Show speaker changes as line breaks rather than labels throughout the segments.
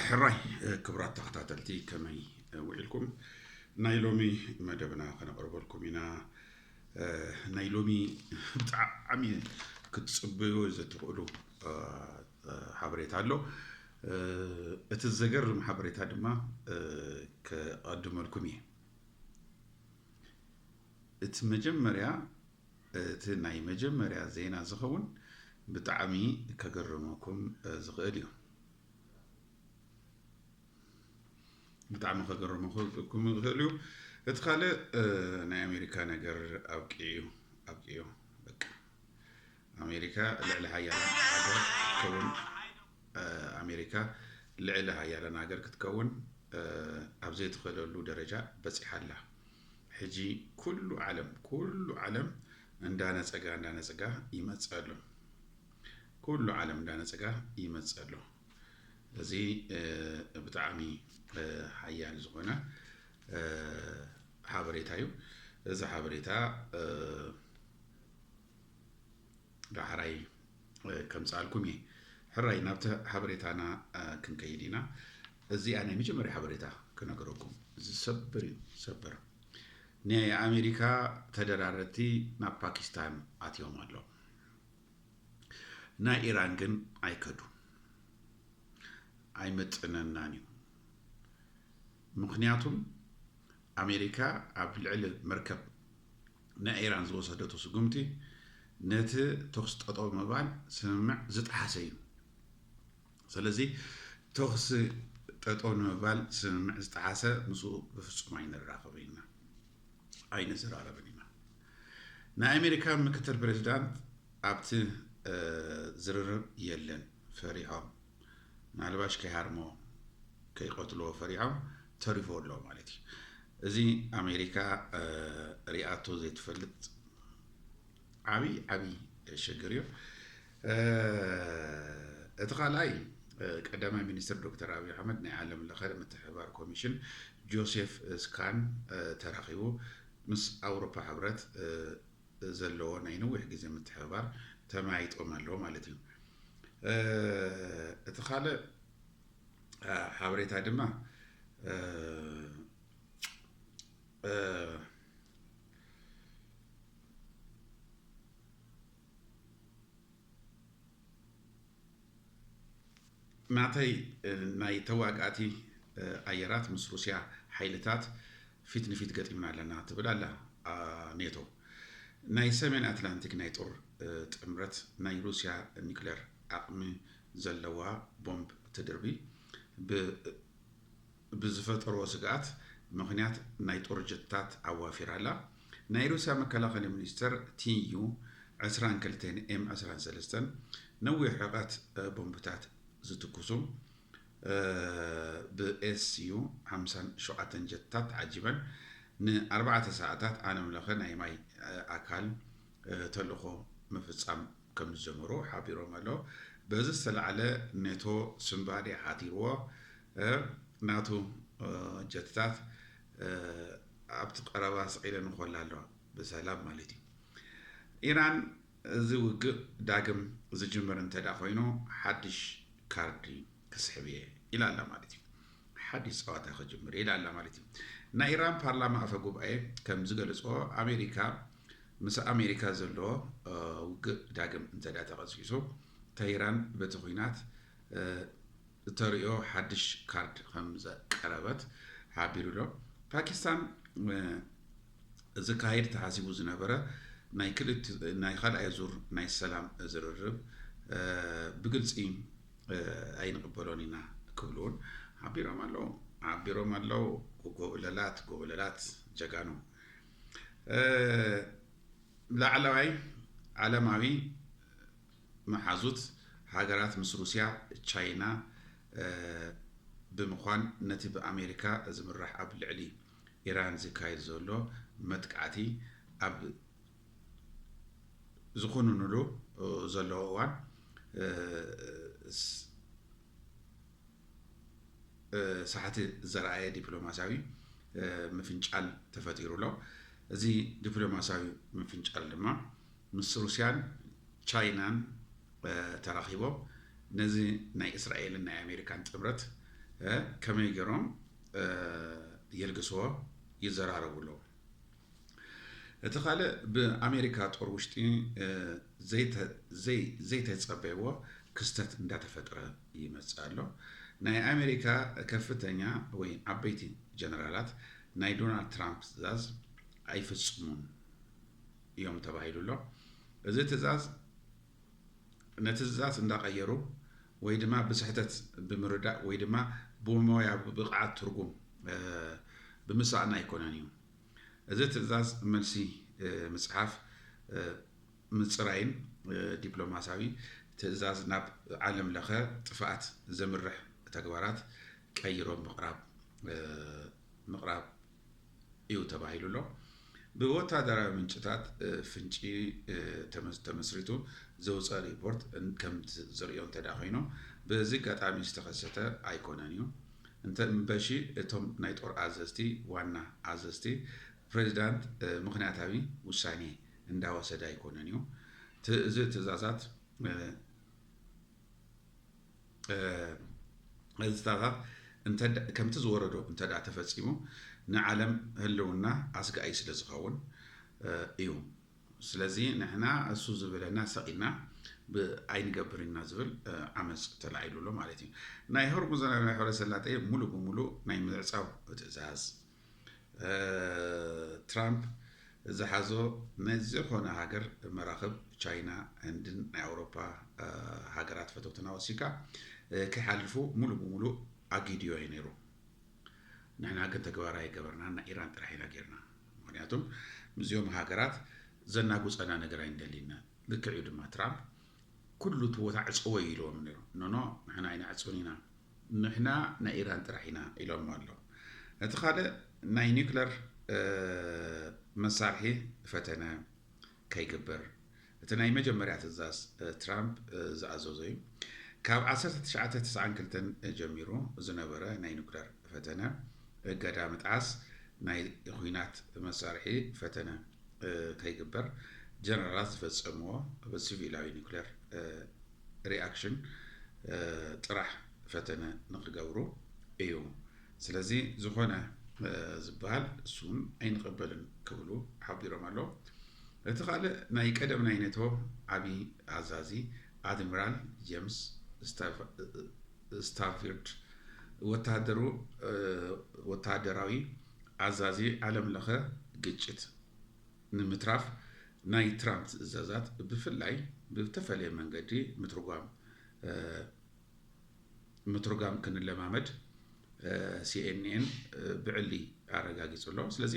حراي كبرات تختاتلتي كمي وعلكم نايلومي مدبنا خنقرب لكم هنا نايلومي عمي كتصبيو إذا تقولوا حبريت هالو اتزجر محبريت هادما كقدم لكم اتمجمريا تناي مجمريا زينا زخون بتعمي كجرمكم زغاليو بتعمل خجر مخكم غليو اتخلى نا أمريكا نجر أبكيو بك أمريكا لعلها يلا ناجر كون أمريكا لعلها يلا ناجر كتكون أبزيت خلوا درجة بس حلا حجي كل عالم عندنا سجا يمثله كل عالم عندنا سجا يمثله زي بتعمي حيان زغنا حبريتايو إذا حبريتا رحراي كم سألكم حراي نبت حبريتانا كن كيدينا زي أنا ميجي مري حبريتا كنا قروكم زي سبر نهاية أمريكا تدرارتي نا باكستان أتيوم الله نا إيران كن أيكدو أيمتننانيو مخنياتهم أمريكا قبل علم مركب نا إيران زوجته سجمتي نت تخص تطور مبان سمع زت حسين سلزي تخص تطور مبان سمع زت حسا نسو بفصل معين الرافبينا أين زرارة بنينا نا أمريكا مكتر بريزيدنت أبت زرر يلن فريعة نعلباش كهارمو كي قتلوا فريعة تريفور لو مالتي زي أمريكا رئاتو زي تفلت عبي شجريو اتقالاي قدام مينستر دكتور أبي أحمد نعلم لخير متحبار كوميشن جوزيف سكان تراخيو مس أوروبا حبرت زلوا نينو وحجز متحبار تمايت أمالو مالتي اتقال حبرت هادما معتي ناي تواقعتي أيرات مس روسيا حيلتات فيت نفيت قتيمنا لنا تبلا لا نيتو ناي سمين أتلانتيك نايتور تمرت ناي روسيا نيكلير أقم زلوا بومب تدربي بزفتر وسقات مغنيات نايتور جتات عوافر على نايروسا مكلاخ المينستر تيو عسران كلتين ام عسران سلستن نوي حقات بومبتات زتكوسوم بإسيو 57 جتات عجيبا ن 4 ساعات أنا ملخن أي ماي أكل تلخو مفصام كم زمرو حبيرو مالو بزسل على نتو سنباري حاتيرو ناتو جتات أبت قراباس إلى نخلالو بسلام مالتي إيران زوج داعم زجمرن تداخينو حدش كاردي كسحبيه إلى الله مالتي حدش صوت خجمر إلى الله مالتي نا إيران برلمان أفقوب أي كم زجلسوا أمريكا مسا أمريكا زلوا وج داعم تدا تغسيسو تايران بتخينات تريو حدش كارد خمسة قرابات حابيرو باكستان زكاير تحاسبو زنبرة ناي كلت ناي خال أيزور ناي السلام زررب بقلص أين قبلونينا كبلون عبيرو مالو قبللات جاكانو لعلوي عالماوي محازوت هاجرات مصر روسيا تشاينا بمخان نتيب أمريكا زمرح قبل علي إيران زكاير زولو متقعتي أب زخونو نلو زلووان ساحة زرعية دبلوماسية مفنجال تفتيرو له زي دبلوماسية مفنجال لما مصر روسيان تشاينان تراخيبو نزي نا إسرائيل نا أمريكان تبرت ከመይ ገይሮም የልግስዎ ይዘራረብሎ እቲ ካልእ ብኣሜሪካ ጦር ውሽጢ ዘይተፀበይዎ ክስተት እንዳተፈጥረ ይመጽእ ኣሎ ናይ ኣሜሪካ ከፍተኛ ወይ ዓበይቲ ጀነራላት ናይ ዶናልድ ትራምፕ ትእዛዝ ኣይፍጽሙን እዮም ተባሂሉ ኣሎ እዚ ትእዛዝ ነቲ ትእዛዝ እንዳቀየሩ ወይ ድማ ብስሕተት ብምርዳእ ወይ ድማ ብሞያ ብብቕዓት ትርጉም ብምስኣና ኣይኮነን እዩ እዚ ትእዛዝ መልሲ ምጽሓፍ ምጽራይን ዲፕሎማሳዊ ትእዛዝ ናብ ዓለም ለኸ ጥፍኣት ዘምርሕ ተግባራት ቀይሮም ምቕራብ እዩ ተባሂሉ ኣሎ ብወታደራዊ ምንጭታት ፍንጪ ተመስሪቱ ዘውፅአ ሪፖርት ከም ዝርዮ እንተዳ ኮይኑ በዚ አጋጣሚ ዝተኸሰተ ኣይኮነን እዩ እምበሺ እቶም ናይ ጦር ኣዘዝቲ ዋና ኣዘዝቲ ፕሬዚዳንት ምክንያታዊ ውሳኔ እንዳወሰደ ኣይኮነን እዩ እዚ ትእዛዛት ከምቲ ዝወረዶ እንተዳ ተፈጺሙ ንዓለም ህልውና ኣስጋኢ ስለ ዝኸውን እዩ ስለዚ ንሕና እሱ ዝብለና ሰቂና ብኣይንገብር ኢና ዝብል ዓመፅ ተላዒሉሎ ማለት እዩ ናይ ሆርሙዝ ናይ ሕብረ ሰላጤ ሙሉ ብሙሉ ናይ ምዕፃው ትእዛዝ ትራምፕ ዝሓዞ ነዝኾነ ሃገር መራኽብ ቻይና ህንድን ናይ ኣውሮፓ ሃገራት ፈተውትና ወሲካ ከይሓልፉ ሙሉ ብሙሉ ኣጊድዮ እዩ ነይሩ ንሕና ግን ተግባራዊ ገበርና ና ኢራን ጥራሕ ኢና ጌርና ምክንያቱም እዚኦም ሃገራት ዘናጉፀና ነገር ኣይንደሊና ልክዕ እዩ ድማ ትራምፕ ኩሉ እቲ ቦታ ዕፅወ ኢሎም ነይሩ ኖኖ ንሕና ኣይንዕፅውን ኢና ንሕና ናይ ኢራን ጥራሕ ኢና ኢሎም ኣሎ እቲ ካልእ ናይ ኒውክለር መሳርሒ ፈተነ ከይግበር እቲ ናይ መጀመርያ ትእዛዝ ትራምፕ ዝኣዘዞ እዩ ካብ 1992 ጀሚሩ ዝነበረ ናይ ኒውክለር ፈተነ እገዳ ምጥዓስ ናይ ኩናት መሳርሒ ፈተነ ከይግበር ጀነራላት ዝፈጸምዎ ብሲቪላዊ ኒውክለር ሪኣክሽን ጥራሕ ፈተነ ንክገብሩ እዩ ስለዚ ዝኾነ ዝበሃል እሱን ኣይንቕበልን ክብሉ ሓቢሮም ኣሎ እቲ ካልእ ናይ ቀደም ናይ ኔቶ ዓብዪ ኣዛዚ ኣድሚራል ጄምስ ስታፊርድ ወታደራዊ ኣዛዚ ዓለም ለኸ ግጭት ንምትራፍ ናይ ትራምፕ ትእዛዛት ብፍላይ ብተፈለየ መንገዲ ምትርጓም ክንለማመድ ሲኤንኤን ብዕሊ ኣረጋጊጹሎ ስለዚ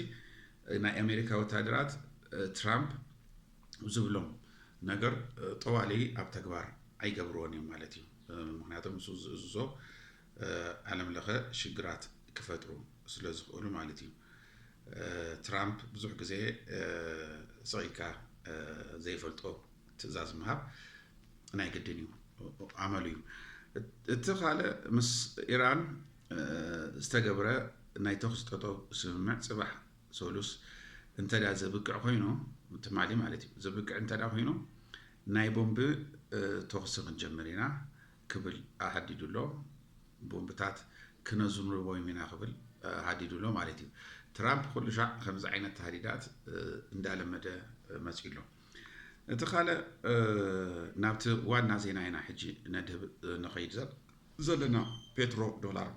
ናይ ኣሜሪካ ወታደራት ትራምፕ ዝብሎም ነገር ጠዋሊ ኣብ ተግባር ኣይገብርዎን እዮም ማለት እዩ ምክንያቱም እሱ ዝእዝዞ ዓለም ለኸ ሽግራት ክፈጥሩ ስለ ዝኽእሉ ማለት እዩ ትራምፕ ብዙሕ ግዜ ሰቂካ ዘይፈልጦ ትእዛዝ ምሃብ ናይ ግድን እዩ ዓመሉ እዩ እቲ ካልእ ምስ ኢራን ዝተገብረ ናይ ተኩስ ጠጠው ስምምዕ ጽባሕ ሰሉስ እንተዳ ዘብቅዕ ኮይኑ ትማሊ ማለት እዩ ዘብቅዕ እንተዳ ኮይኑ ናይ ቦምቢ ተኩስ ክንጀምር ኢና ክብል ኣሓዲዱሎ ቦምብታት ክነዝንቦ ኢና ክብል ሃዲዱሎ ማለት እዩ ትራምፕ ኩሉ ሻዕ ከምዚ ዓይነት ተሃዲዳት እንዳለመደ መፂሎ እቲ ካልእ ናብቲ ዋና ዜና ኢና ሕጂ ነድህብ ንኸይድ ዘለና ፔትሮ ዶላር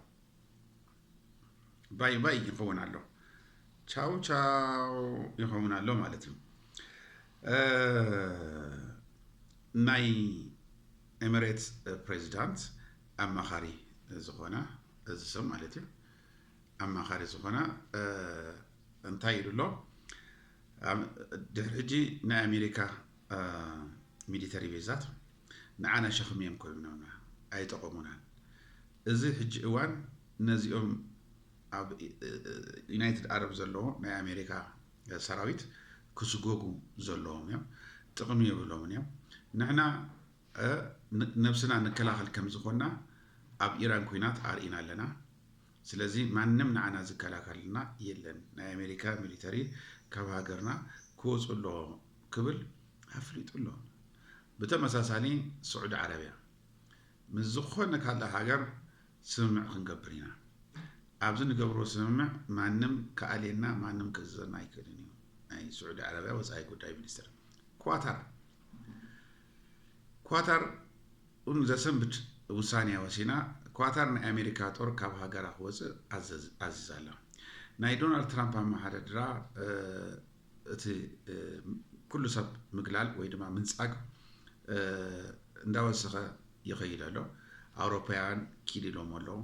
ባይ ባይ ይኸውን ኣሎ ቻው ቻው ይኸውን ኣሎ ማለት እዩ ናይ ኤሚሬትስ ፕሬዚዳንት ኣማኻሪ ዝኾነ እዚ ሰብ ማለት እዩ ኣማኻሪ ዝኾነ እንታይ ኢሉ ኣሎ ድሕሪ ሕጂ ናይ ኣሜሪካ ሚሊተሪ ቤዛት ንዓና ሸኽሚ እዮም ኮይኖምና ኣይጠቐሙናን እዚ ሕጂ እዋን ነዚኦም ኣብ ዩናይትድ ኣረብ ዘለዎ ናይ ኣሜሪካ ሰራዊት ክስጎጉ ዘለዎም እዮም ጥቕሚ የብሎምን እዮም ንሕና ነብስና ንከላኸል ከም ዝኾንና ኣብ ኢራን ኩናት ኣርኢና ኣለና ስለዚ ማንም ንዓና ዝከላኸልና የለን ናይ ኣሜሪካ ሚሊተሪ ካብ ሃገርና ክወፁ ኣሎ ክብል ኣፍሊጡ ኣሎ ብተመሳሳሊ ስዑድ ዓረብያ ምስ ዝኾነ ካልእ ሃገር ስምምዕ ክንገብር ኢና ኣብዚ ንገብሮ ስምምዕ ማንም ከኣልየና ማንም ክእዘዘና ኣይክእልን እዩ ናይ ስዑዲ ዓረብያ ወፃኢ ጉዳይ ሚኒስትር ኳታር ዘሰንብት ውሳኔ ወሲና ኳታር ናይ ኣሜሪካ ጦር ካብ ሃገራ ክወፅእ ኣዚዛላ ናይ ዶናልድ ትራምፕ ኣመሓዳድራ እቲ ኩሉ ሰብ ምግላል ወይ ድማ ምንጻግ እንዳወሰኸ ይኸይድ ኣሎ ኣውሮፓውያን ኪድ ኢሎም ኣለዉ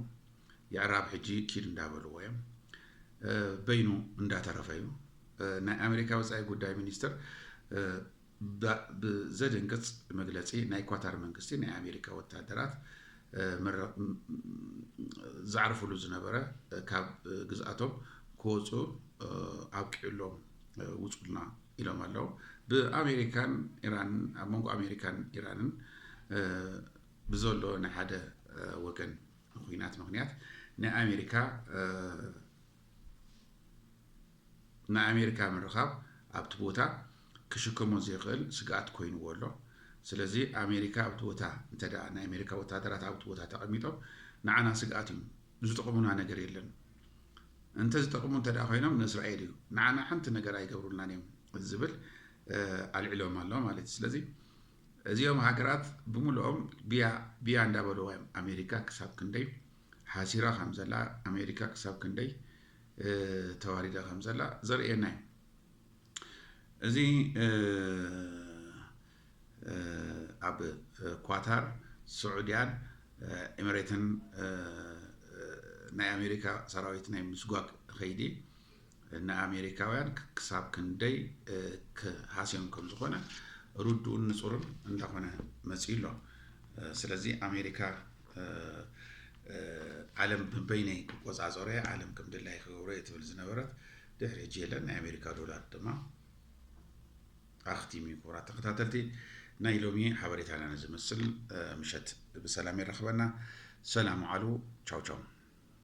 የዕራብ ሕጂ ኪድ እንዳበልዎ እዮም በይኑ እንዳተረፈ እዩ ናይ ኣሜሪካ ወፃኢ ጉዳይ ሚኒስትር ብዘደንቅጽ መግለጺ ናይ ኳታር መንግስቲ ናይ ኣሜሪካ ወታደራት ዝዓርፍሉ ዝነበረ ካብ ግዝኣቶም ክወፁ ኣብቂዕሎም ውፁልና ኢሎም ኣለዉ ብኣሜሪካን ኢራንን ኣብ መንጎ ኣሜሪካን ኢራንን ብዘሎ ናይ ሓደ ወገን ኩናት ምክንያት ናይ ኣሜሪካ ምርኻብ ኣብቲ ቦታ ክሽከሞ ዘይኽእል ስጋኣት ኮይኑዎ ኣሎ ስለዚ ኣሜሪካ ኣብቲ ቦታ እንተዳ ናይ ኣሜሪካ ወታደራት ኣብቲ ቦታ ተቐሚጦም ንዓና ስጋኣት እዩ ዝጠቕሙና ነገር የለን እንተ ዝጠቕሙ እንተዳ ኮይኖም ንእስራኤል እዩ ንዓና ሓንቲ ነገር ኣይገብሩልናን እዮም ዝብል ኣልዒሎም ኣሎ ማለት እዩ ስለዚ እዚኦም ሃገራት ብምልኦም ብያ እንዳበለዋ ኣሜሪካ ክሳብ ክንደይ ሓሲራ ከም ዘላ ኣሜሪካ ክሳብ ክንደይ ተዋሪዳ ከም ዘላ ዘርእየና እዩ እዚ ኣብ ኳታር ስዑድያን ኤሚሬትን ናይ ኣሜሪካ ሰራዊት ናይ ምስጓግ ኸይዲ ናይ ኣሜሪካውያን ክሳብ ክንደይ ክሃስዮም ከም ዝኾነ ሩድኡን ንጹርን እንዳኾነ መፂኡ ኣሎ ስለዚ ኣሜሪካ ዓለም ብበይነይ ክቆፃፀሮ ዓለም ከም ድላይ ክገብሮ ትብል ዝነበረት ድሕሪ ሕጂ የለን ናይ ኣሜሪካ ዶላር ድማ ኣኽቲሙ ክቡራት ተኸታተልቲ ናይ ሎሚ ሓበሬታና ዝመስል ምሸት ብሰላም ይረኽበና ሰላም ዓሉ ቻው ቻው